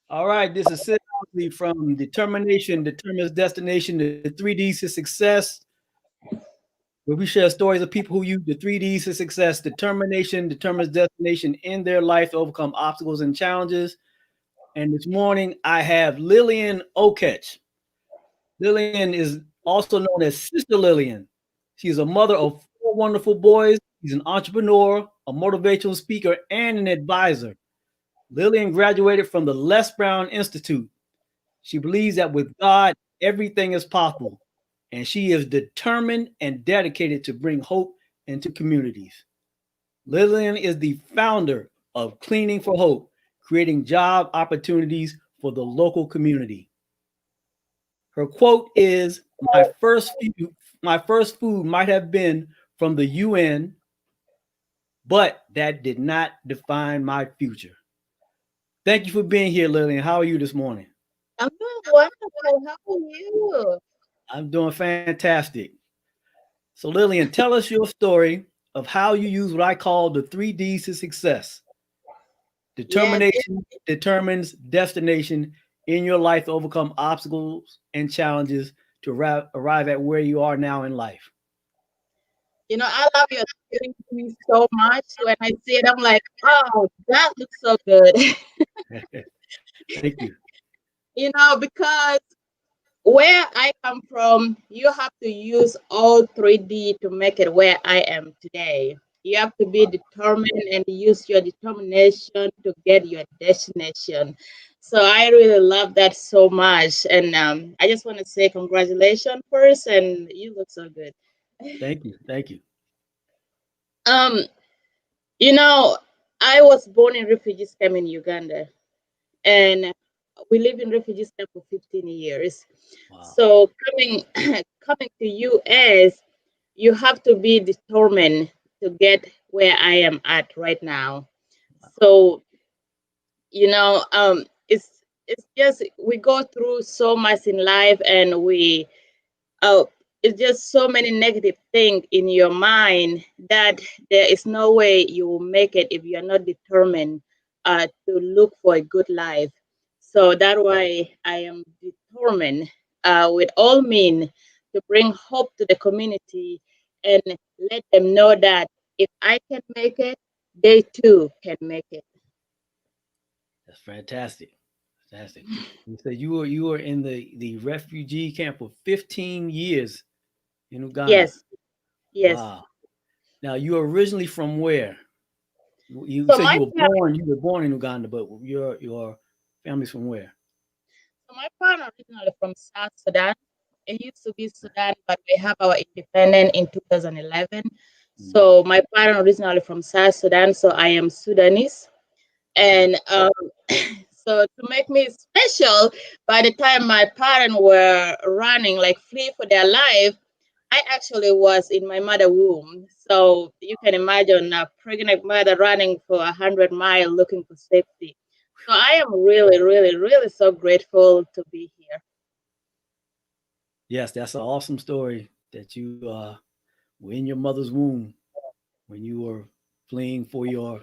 All right, this is Sid Owsley from Determination Determines Destination, the 3Ds to Success, where we share stories of people who use the 3Ds to success. Determination determines destination in their life to overcome obstacles and challenges. And this morning, I have Lilian Okech. Lilian is also known as Sister Lilian. She's a mother of four wonderful boys. She's an entrepreneur, a motivational speaker, and an advisor. Lilian graduated from the Les Brown Institute. She believes that with God, everything is possible, and she is determined and dedicated to bring hope into communities. Lilian is the founder of Cleaning for Hope, creating job opportunities for the local community. Her quote is, my first food might have been from the UN, but that did not define my future." Thank you for being here, Lillian. How are you this morning? I'm doing wonderful. How are you? I'm doing fantastic. So, Lillian, tell us your story of how you use what I call the 3Ds to success. Yes, Determination determines destination in your life to overcome obstacles and challenges to arrive at where you are now in life. I love your me so much. When I see it, I'm like, oh, that looks so good. Thank you. Because where I come from, you have to use all 3D to make it where I am today. You have to be determined and use your determination to get your destination. So I really love that so much. And I just want to say congratulations first, and you look so good. Thank you. Thank you. Um, you know, I was born in refugees camp in Uganda, and we live in refugees camp for 15 years. Wow. So coming coming to US, you have to be determined to get where I am at right now. So it's just we go through so much in life, and we it's just so many negative things in your mind that there is no way you will make it if you are not determined to look for a good life. So that's why I am determined with all means to bring hope to the community and let them know that if I can make it, they too can make it. That's fantastic. Fantastic. You said you were in the refugee camp for 15 years in Uganda. Yes, yes. Wow. Now you're originally from where? You So said my you were born in Uganda, but your family's from where? So my parents originally from South Sudan. It used to be Sudan, but we have our independence in 2011. Mm, So my parents originally from South Sudan, so I am Sudanese. okay. And so to make me special, by the time my parents were running, like flee for their life, I actually was in my mother womb. So you can imagine a pregnant mother running for 100 miles looking for safety. So I am really, really, really so grateful to be here. Yes, that's an awesome story that you were in your mother's womb when you were fleeing for your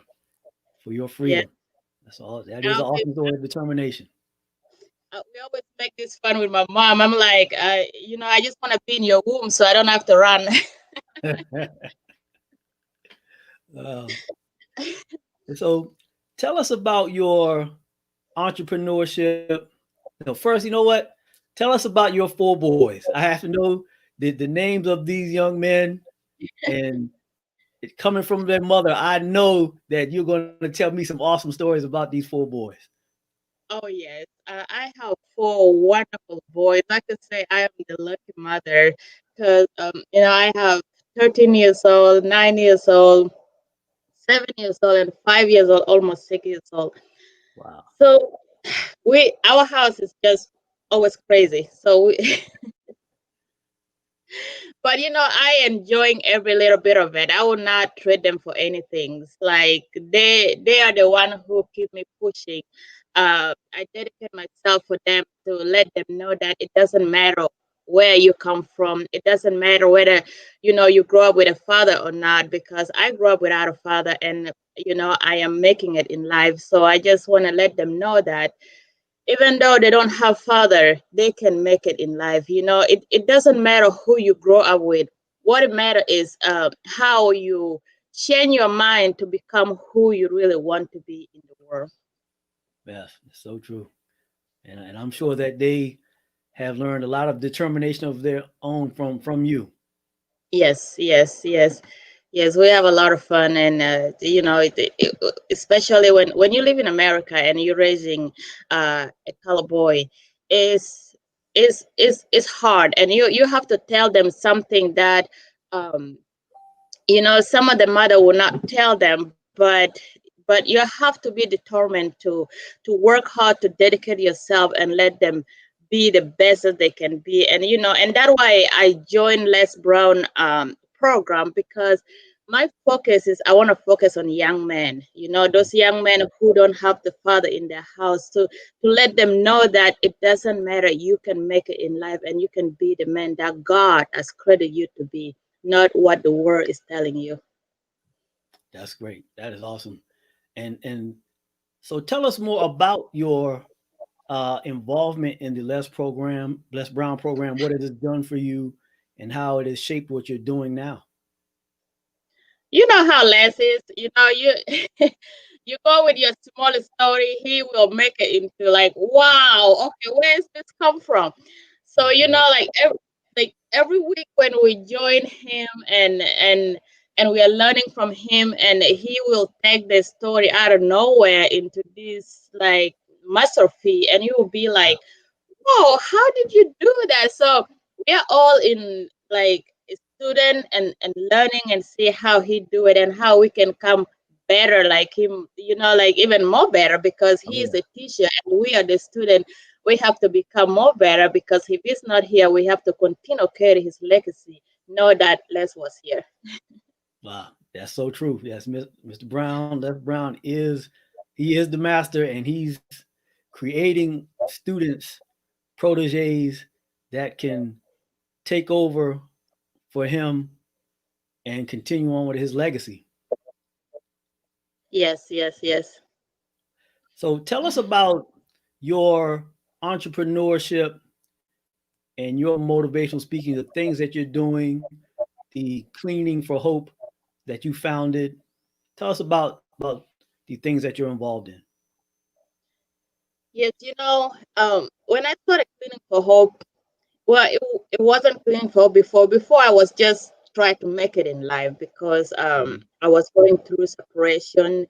Yeah. freedom. That's all. That I is an always, awesome story of determination. we always make this fun with my mom. I'm like, I just want to be in your womb so I don't have to run. uh, and so, tell us about your entrepreneurship. First, you know what? Tell us about your four boys. I have to know the names of these young men, and it coming from their mother. I know that you're going to tell me some awesome stories about these four boys. Oh, yes. I have four wonderful boys. I could say I am the lucky mother because, I have 13 years old, 9 years old, 7 years old, and 5 years old, almost 6 years old. Wow. So our house is just always crazy. So but I enjoying every little bit of it. I will not trade them for anything. Like they are the one who keep me pushing. I dedicate myself for them to let them know that it doesn't matter where you come from. It doesn't matter whether you grow up with a father or not, because I grew up without a father, and I am making it in life. So I just want to let them know that even though they don't have father, they can make it in life. It doesn't matter who you grow up with. What it matters is how you change your mind to become who you really want to be in the world. Yes, it's so true. And I'm sure that they have learned a lot of determination of their own from you. Yes, yes, yes, yes. We have a lot of fun, and especially when you live in America and you're raising a color boy, is hard, and you have to tell them something that um, some of the mother will not tell them, but you have to be determined to work hard, to dedicate yourself and let them be the best that they can be. And and that's why I joined Les Brown program, because my focus is, I want to focus on young men, those young men who don't have the father in their house, to let them know that it doesn't matter, you can make it in life and you can be the man that God has credited you to be, not what the world is telling you. That's great. That is awesome. And so tell us more about your involvement in the Les Brown program, what it has done for you, and how it has shaped what you're doing now. You know how Les is. You you go with your smallest story, he will make it into like, wow, okay, where is this come from? So That's right. every week when we join him, and we are learning from him, and he will take the story out of nowhere into this like masterpiece, and you will be Yeah. like, oh, how did you do that? So we are all in like a student, and learning and see how he do it and how we can come better like him, like even more better, because Oh he is yeah. a teacher and we are the student. We have to become more better, because if he's not here, we have to continue carry his legacy. Know that Les was here. Wow. That's so true. Yes, Mr. Brown, Les Brown he is the master, and he's creating students, proteges that can take over for him and continue on with his legacy. Yes, yes, yes. So tell us about your entrepreneurship and your motivational speaking, the things that you're doing, the cleaning for hope that you founded. Tell us about the things that you're involved in. Yes, when I started cleaning for hope, well, it wasn't painful before. Before, I was just trying to make it in life, because Mhm. I was going through separation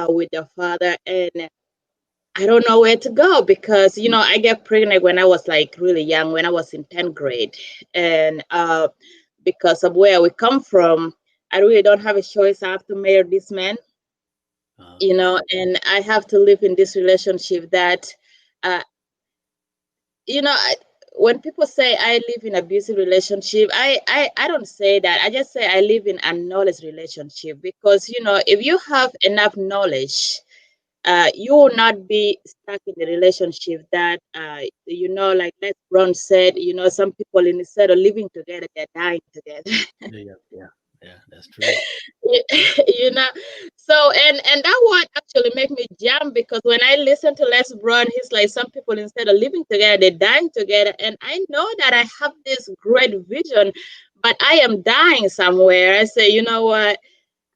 with the father, and I don't know where to go, because I get pregnant when I was like really young, when I was in 10th grade, and because of where we come from, I really don't have a choice. I have to marry this man, Uh, and I have to live in this relationship that. Uh, when people say I live in abusive relationship, I don't say that. I just say I live in a knowledge relationship, because if you have enough knowledge, you will not be stuck in the relationship that like Les Brown said, some people instead of living together, they're dying together. yeah, yeah, yeah, yeah. That's true. you know so and that what actually make me jump, because when I listen to Les Brown, he's like, some people instead of living together, they're dying together, and I know that I have this great vision, but I am dying somewhere. I say, you know what,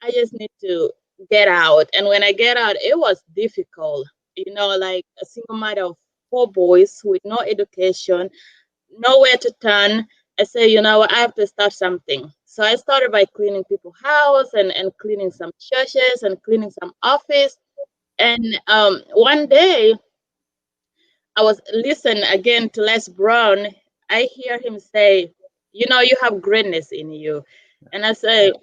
I just need to get out. And when I get out, it was difficult, like a single mother of four boys with no education, nowhere to turn. I say, you know what, I have to start something. So I started by cleaning people's house, and cleaning some churches and cleaning some office. And one day I was listening again to Les Brown. I hear him say, you have greatness in you. And I say,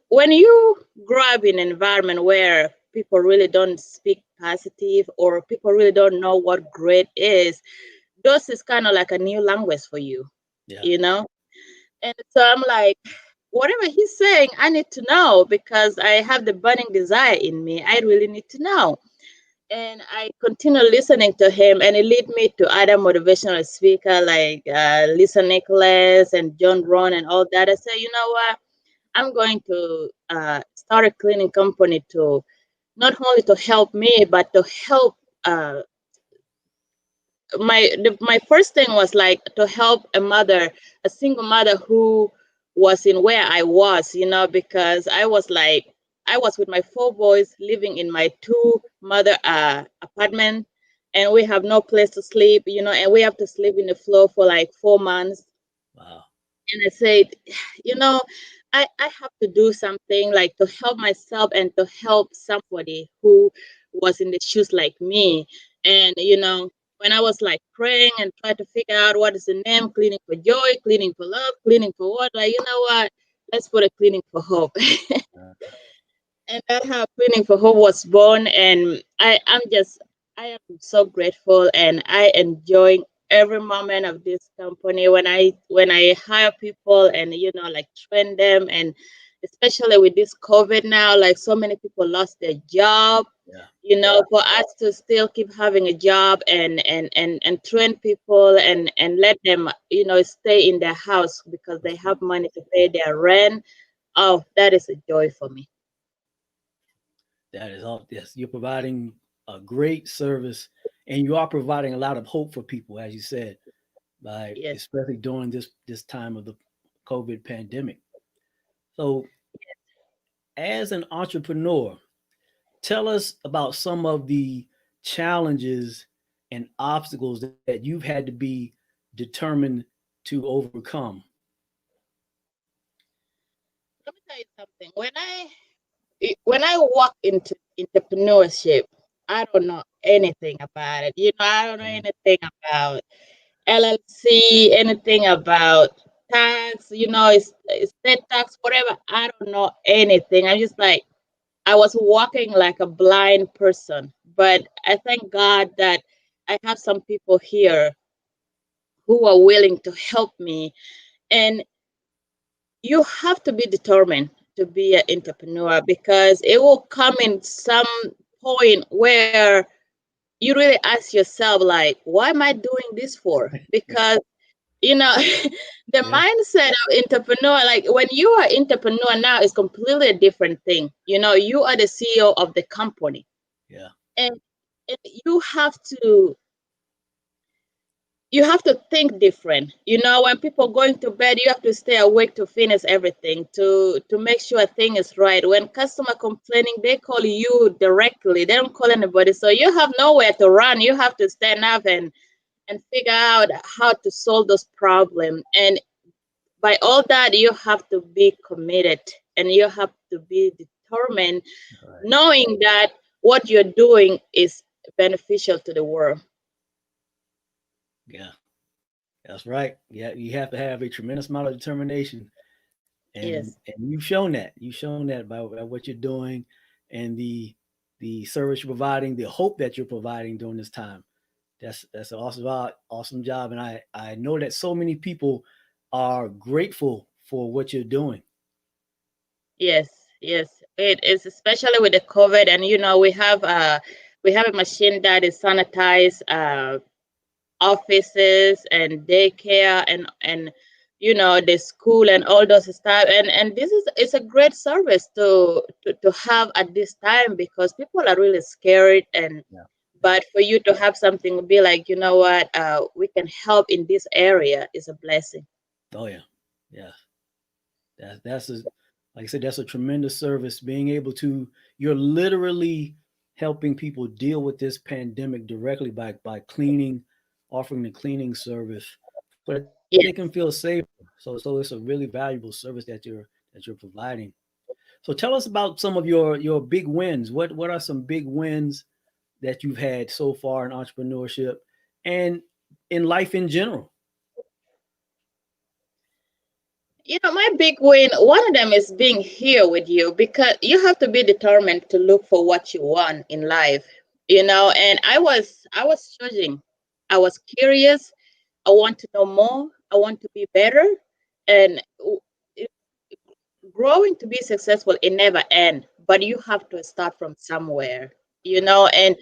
when you grow up in an environment where people really don't speak positive, or people really don't know what great is, those is kind of like a new language for you, Yeah, you know? And so I'm like, whatever he's saying, I need to know, because I have the burning desire in me. I really need to know. And I continue listening to him, and it lead me to other motivational speaker like Lisa Nicholas and John Ron and all that. I say, you know what? I'm going to start a cleaning company, to not only to help me, but to help uh, my first thing was like to help a single mother who was in where I was, because I was with my 4 boys living in my two mother apartment, and we have no place to sleep, and we have to sleep in the floor for like 4 months. Wow. And I said, you know, I have to do something like to help myself and to help somebody who was in the shoes like me. And when I was like praying and trying to figure out what is the name, cleaning for joy, cleaning for love, cleaning for what, like, you know what? Let's put a cleaning for hope. Uh, And that's how Cleaning for Hope was born. And I am so grateful, and I enjoy every moment of this company when I hire people and like train them, and especially with this COVID now, like so many people lost their job. yeah. For us to still keep having a job and train people and let them stay in their house because they have money to pay their rent. Oh, that is a joy for me. That is all. Yes, you're providing a great service, and you are providing a lot of hope for people, as you said, by Yes. especially during this time of the COVID pandemic. So, as an entrepreneur, tell us about some of the challenges and obstacles that you've had to be determined to overcome. Let me tell you something. When I walk into entrepreneurship, I don't know anything about it. I don't know Mhm. anything about LLC, anything about tax, state tax, whatever. I don't know anything. I'm just like I was walking like a blind person. But I thank God that I have some people here who are willing to help me. And you have to be determined to be an entrepreneur, because it will come in some point where you really ask yourself, like, what am I doing this for? Because you know the Yeah, mindset of entrepreneur, like when you are entrepreneur now, is completely a different thing. You are the CEO of the company, yeah, and, and you have to think different. When people going to bed, you have to stay awake to finish everything, to make sure a thing is right. When customer complaining, they call you directly. They don't call anybody. So you have nowhere to run. You have to stand up and figure out how to solve those problems. And by all that, you have to be committed, and you have to be determined, all right. knowing that what you're doing is beneficial to the world. Yeah, that's right. Yeah, you have to have a tremendous amount of determination, Yes. and you've shown that. You've shown that by what you're doing, and the service you're providing, the hope that you're providing during this time. That's an awesome job, and I know that so many people are grateful for what you're doing. Yes, yes. It is, especially with the COVID, and we have a machine that is sanitize offices and daycare and the school and all those stuff. And this is it's a great service to have at this time, because people are really scared. And Yeah, yeah. but for you to have something be like, what, we can help in this area, is a blessing. Oh yeah, yeah. That's a, like I said, that's a tremendous service. Being able to, you're literally helping people deal with this pandemic directly by cleaning, offering the cleaning service so that they can feel Yes. safer. So it's a really valuable service that you're providing. So tell us about some of your big wins. What are some big wins that you've had so far in entrepreneurship and in life in general? My big win, one of them is being here with you, because you have to be determined to look for what you want in life. And I was searching. I was curious. I want to know more. I want to be better. And it- growing to be successful, it never ends, but you have to start from somewhere. Right. And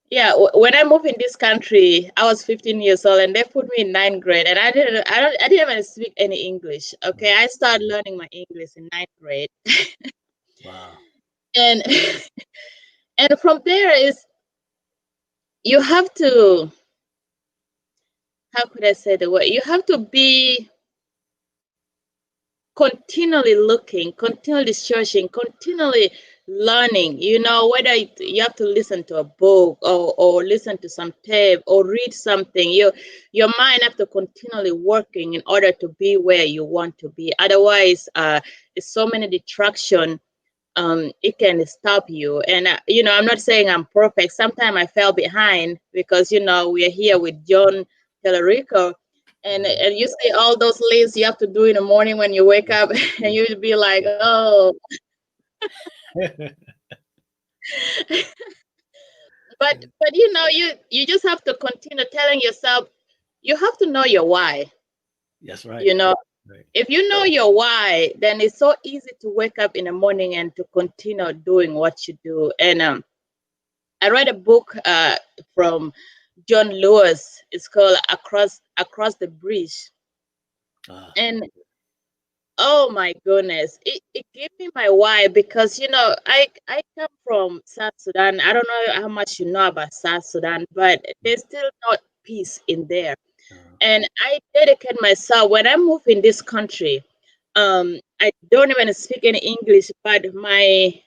yeah, when I moved in this country, I was 15 years old, and they put me in ninth grade, and I didn't even speak any English. Okay, Right. I started learning my English in ninth grade, Wow. and and from there is you have to. how could I say the word? You have to be continually looking, continually searching, continually learning. You know, whether you have to listen to a book or listen to some tape or read something, your mind have to continually working in order to be where you want to be. Otherwise, there's so many distraction. It can stop you. And you know, I'm not saying I'm perfect. Sometimes I fell behind because, you know, we are here with John Tellerico, and you say all those lists you have to do in the morning when you wake up, and you'd be like, oh. But you know, you just have to continue telling yourself, you have to know your why. That's right. You know, Right. if you know your why, then it's so easy to wake up in the morning and to continue doing what you do. And I read a book from John Lewis. It's called Across the Bridge. Ah, And oh my goodness, it gave me my why because, you know, I come from South Sudan. I don't know how much you know about South Sudan, but there's still not peace in there. And I dedicate myself when I move in this country. I don't even speak any English, but my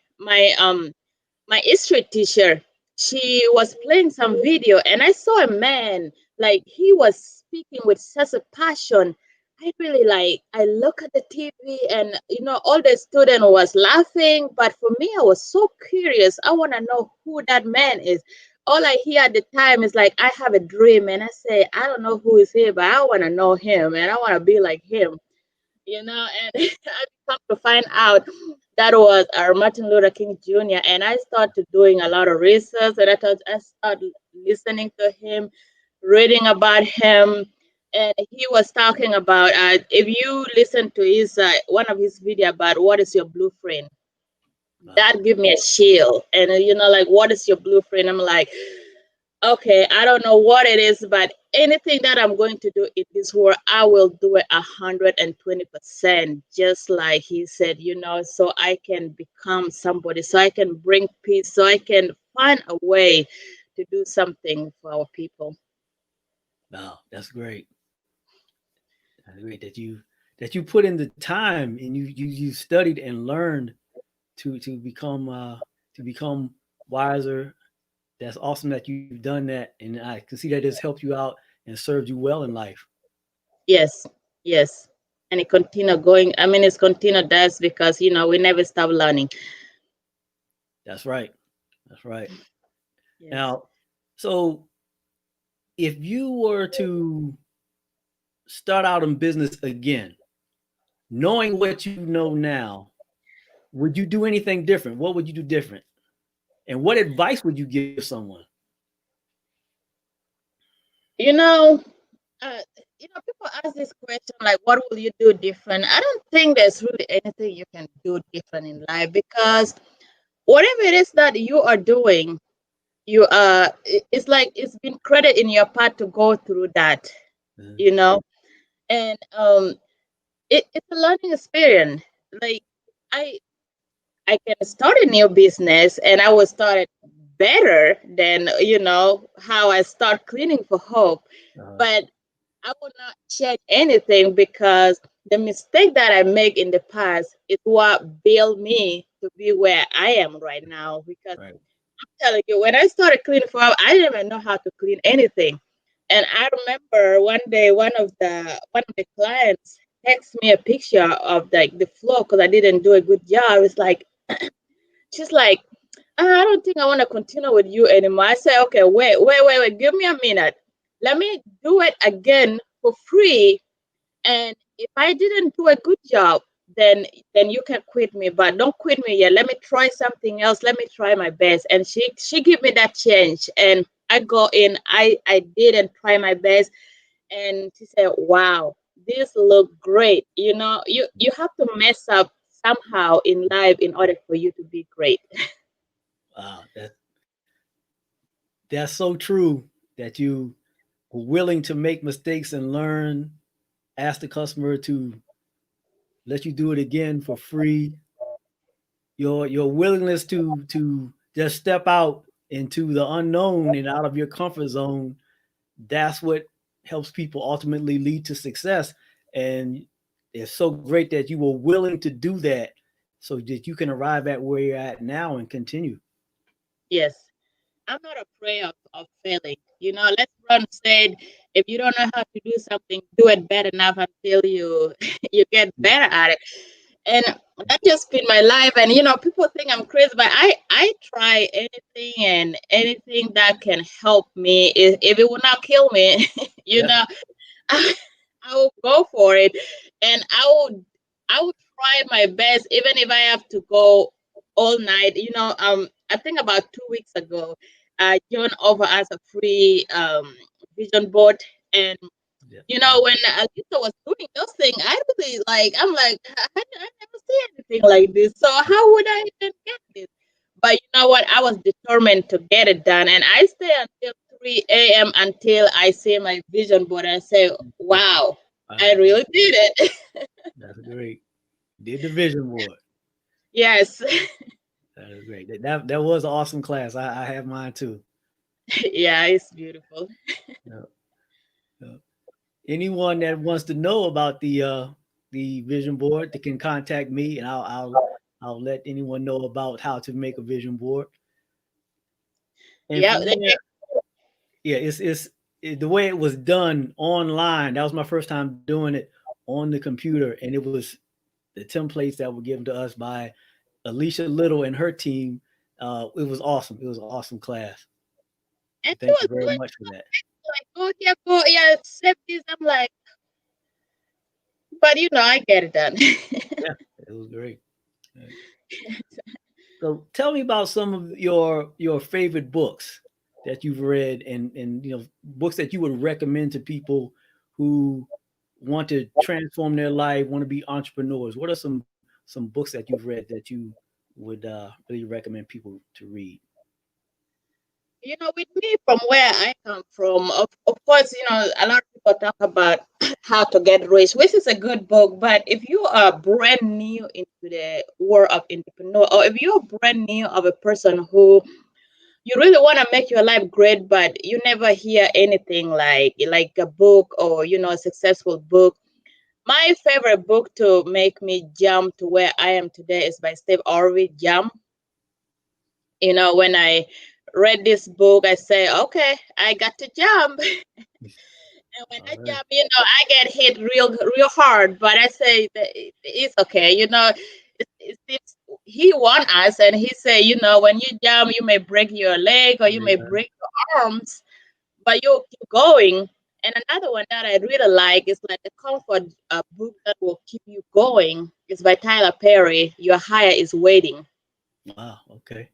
history teacher, she was playing some video and I saw a man, like he was speaking with such a passion. I really like, I look at the TV and, you know, all the student was laughing, but for me I was so curious. I want to know who that man is. All I hear at the time is like, I have a dream, and I say, I don't know who is he, but I want to know him and I want to be like him, you know. And I come to find out that was our Martin Luther King Jr. And I started doing a lot of research, and I started listening to him, reading about him. And he was talking about, if you listen to his one of his video about what is your blueprint, wow. that give me a chill. And you know, like, what is your blueprint? I'm like, okay, I don't know what it is, but anything that I'm going to do in this world, I will do it 120%, just like he said, you know, so I can become somebody, so I can bring peace, so I can find a way to do something for our people. Wow, that's great. That's great that you put in the time and you studied and learned to become wiser. That's awesome that you've done that, and I can see that it's helped you out and served you well in life. Yes, yes. And it continue going. I mean, it's continue does because, you know, we never stop learning. That's right. That's right. Yes. Now, so if you were to start out in business again, knowing what you know now, would you do anything different? What would you do different? And what advice would you give someone? You know, uh, people ask this question like, "What will you do different?" I don't think there's really anything you can do different in life because whatever it is that you are doing, it's like it's been credit in your part to go through that, Uh, you know, and it's a learning experience. Like I I can start a new business and I will start it better than, you know, how I start cleaning for hope, uh, but I will not change anything because the mistake that I make in the past is what built me to be where I am right now. Because right. I'm telling you, when I started cleaning for help, I didn't even know how to clean anything. And I remember one day one of the clients texted me a picture of the floor because I didn't do a good job. It's like, she's like, I don't think I want to continue with you anymore. I said, okay, wait, give me a minute. Let me do it again for free. And if I didn't do a good job, then you can quit me. But don't quit me yet. Let me try something else. Let me try my best. And she gave me that change. And I go in, I did and try my best. And she said, wow, this look great. You know, you have to mess up somehow in life in order for you to be great. Wow, that's so true that you were willing to make mistakes and learn. Ask the customer to let you do it again for free. Your willingness to just step out into the unknown and out of your comfort zone. That's what helps people ultimately lead to success. And it's so great that you were willing to do that so that you can arrive at where you're at now and continue. Yes. I'm not afraid of failing. Les Brown said, if you don't know how to do something, do it better enough until you you get better at it. And that just been my life. And people think I'm crazy, but I try anything and anything that can help me. If it will not kill me, you Yeah. know, I, I will go for it, and I would try my best, even if I have to go all night. I think about 2 weeks ago, John offered us a free vision board, and Yeah. when Alisa was doing those things, I really I'm like, I never see anything like this. So how would I even get this? But you know what? I was determined to get it done, and I stay until 3 a.m. until I see my vision board and say, "Wow, I Wow, really did it." that's great. Did the vision board. Yes. That is great. That was an awesome class. I have mine too. Yeah, it's beautiful. Yeah, yeah. Anyone that wants to know about the vision board, they can contact me, and I'll let anyone know about how to make a vision board. And Yeah, from there, yeah, the way it was done online. That was my first time doing it on the computer, and it was the templates that were given to us by Alicia Little and her team. It was awesome. It was an awesome class. and she Thank you was very doing much for that. like, "Go here, go yeah, save this." I'm like, but I get it done. Yeah, it was great. Right. So tell me about some of your favorite books that you've read, and books that you would recommend to people who want to transform their life, want to be entrepreneurs. What are some books that you've read that you would really recommend people to read? With me, from where I come from, of course, a lot of people talk about how to get rich, which is a good book. But if you are brand new into the world of entrepreneur, or if you're brand new of a person who you really want to make your life great, but you never hear anything like a book or a successful book. My favorite book to make me jump to where I am today is by Steve Harvey, Jump. When I read this book, I say, okay, I got to jump. And when I All right. jump, I get hit real hard, but I say that it's okay. He want us, and he say, when you jump, you may break your leg or you may Yeah. break your arms, but you keep going. And another one that I really like is like a comfort book that will keep you going. It's by Tyler Perry. Your higher is waiting. Wow. Okay.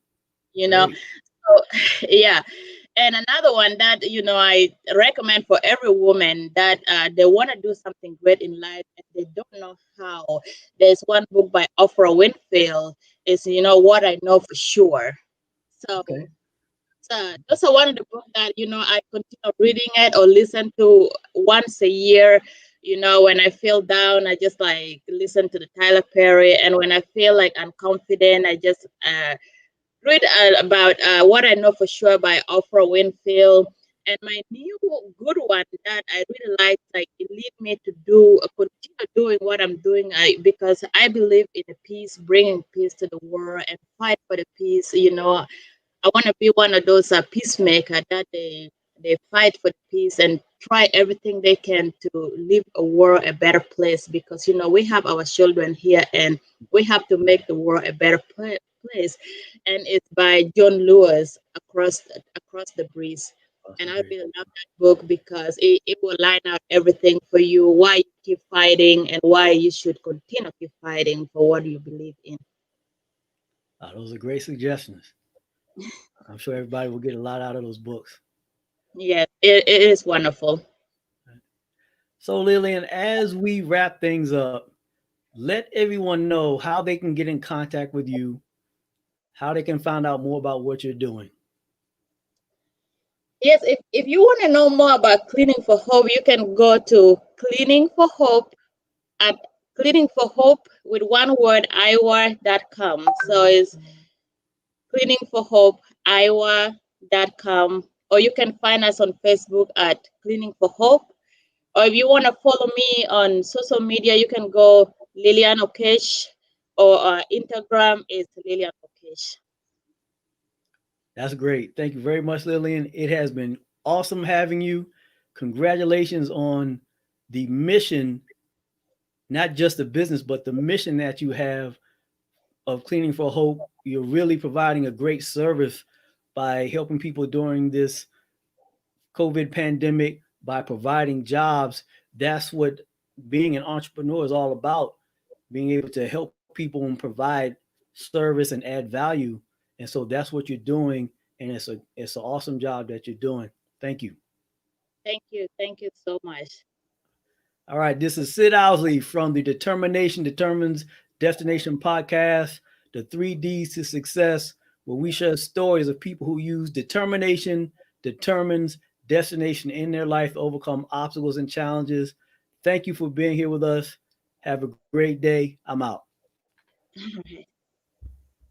You know, Great. so yeah. And another one that I recommend for every woman that they want to do something great in life and they don't know how. There's one book by Oprah Winfield. Is What I Know for Sure. So, Okay. those are one of the books that I continue reading it or listen to once a year. When I feel down, I just like listen to the Tyler Perry, and when I feel like unconfident, I just read about What I Know for Sure by Oprah Winfield. And my new good one that I really like it lead me to continue doing what I'm doing, because I believe in the peace, bringing peace to the world and fight for the peace. I want to be one of those peacemaker that they fight for peace and try everything they can to leave a world a better place, because we have our children here and we have to make the world a better place. And it's by John Lewis, across the breeze. And Awesome. I Great. really love that book because it will line out everything for you, why you keep fighting and why you should continue keep fighting for what you believe in. Those are great suggestions. I'm sure everybody will get a lot out of those books. Yes, it is wonderful. So, Lillian, as we wrap things up, let everyone know how they can get in contact with you, how they can find out more about what you're doing. Yes, if you want to know more about Cleaning for Hope, you can go to Cleaning for Hope at Cleaning for Hope with one word, Iowa.com. So it's Cleaning for Hope, Iowa.com. Or you can find us on Facebook at Cleaning for Hope. Or if you want to follow me on social media, you can go Lilian Okech, or Instagram is Lilian Okech. That's great. Thank you very much, Lillian. It has been awesome having you. Congratulations on the mission, not just the business, but the mission that you have of Cleaning for Hope. You're really providing a great service by helping people during this COVID pandemic, by providing jobs. That's what being an entrepreneur is all about, being able to help people and provide service and add value. And so that's what you're doing. And it's an awesome job that you're doing. Thank you. Thank you so much. All right, this is Sid Owsley from the Determination Determines Destination podcast, the 3Ds to Success, where we share stories of people who use determination, determines destination in their life to overcome obstacles and challenges. Thank you for being here with us. Have a great day. I'm out. All right.